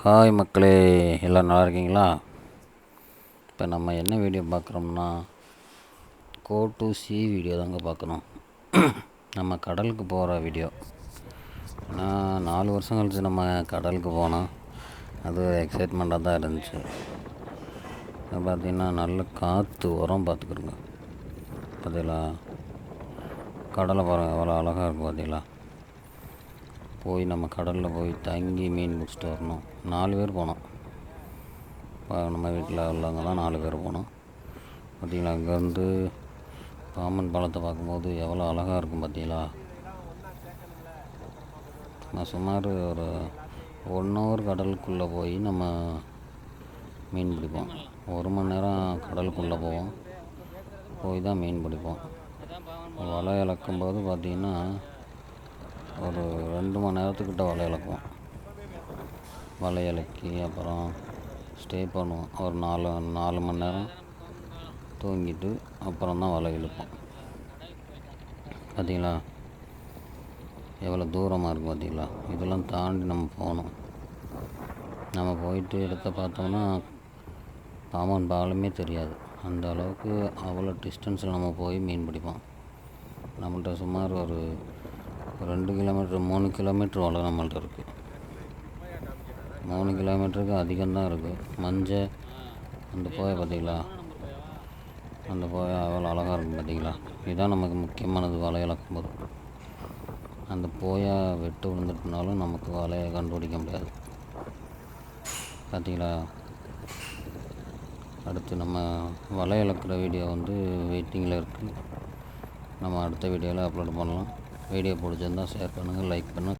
Hi மக்களே, எல்லோரும் நல்லா இருக்கீங்களா? இப்போ நம்ம என்ன வீடியோ பார்க்குறோம்னா கோ டு சி வீடியோ தாங்க பார்க்குறோம். நம்ம கடலுக்கு போகிற வீடியோ. ஏன்னா 4 வருஷம் கழிச்சு நம்ம கடலுக்கு போனோம். அது எக்ஸைட்மெண்ட்டாக தான் இருந்துச்சு. அது பார்த்திங்கன்னா நல்ல காற்று உரம் பார்த்துக்குறோங்க. பார்த்தீங்களா, கடலை பாருங்கள் எவ்வளோ அழகாக இருக்கும். பார்த்தீங்களா, போய் நம்ம கடலில் போய் தங்கி மீன் பிடிச்சிட்டு வரணும். 4 பேர் போனோம். நம்ம வீட்டில் உள்ளவங்கலாம் 4 பேர் போனோம். பார்த்திங்களா, அங்கேருந்து பாம்பன் பாலத்தை பார்க்கும்போது எவ்வளோ அழகாக இருக்கும். பார்த்தீங்களா, நான் சுமார் ஒரு 1 ஹவர் கடலுக்குள்ளே போய் நம்ம மீன் பிடிப்போம். 1 மணி நேரம் கடலுக்குள்ளே போய் தான் மீன் பிடிப்போம். வலை இழக்கும்போது பார்த்திங்கன்னா ஒரு 2 மணி நேரத்துக்கிட்ட வலை இழக்குவோம். வலை இழக்கி அப்புறம் ஸ்டே பண்ணுவோம். ஒரு 4 மணி நேரம் தூங்கிட்டு அப்புறம் தான் வலை இழுப்போம். பார்த்திங்களா, எவ்வளோ தூரமாக இருக்குது. பார்த்திங்களா, இதெல்லாம் தாண்டி நம்ம போகணும். நம்ம போயிட்டு இடத்த பார்த்தோம்னா பாம்பன் பாலமே தெரியாது. அந்த அளவுக்கு அவ்வளோ டிஸ்டன்ஸில் நம்ம போய் மீன் பிடிப்போம். நம்மள்கிட்ட சுமார் ஒரு 2 கிலோமீட்டர் 3 கிலோமீட்டர் வலை நம்மள்கிட்ட இருக்குது. 3 கிலோமீட்டருக்கு அதிகம்தான் இருக்குது. மஞ்சள் அந்த போயை பார்த்திங்களா, அந்த போயை அவ்வளோ அழகாக இருக்கும். பார்த்திங்களா, இதுதான் நமக்கு முக்கியமானது. வலை இழக்கும்போது அந்த போயை வெட்டு விழுந்துட்டுனாலும் நமக்கு வலையை கண்டுபிடிக்க முடியாது. பார்த்திங்களா, அடுத்து நம்ம வலை இழக்கிற வீடியோ வெயிட்டிங்கில் இருக்குது. நம்ம அடுத்த வீடியோவில் அப்லோட் பண்ணலாம். வீடியோ பிடிச்சிருந்தால் ஷேர் பண்ணுங்கள், லைக் பண்ணுங்கள்.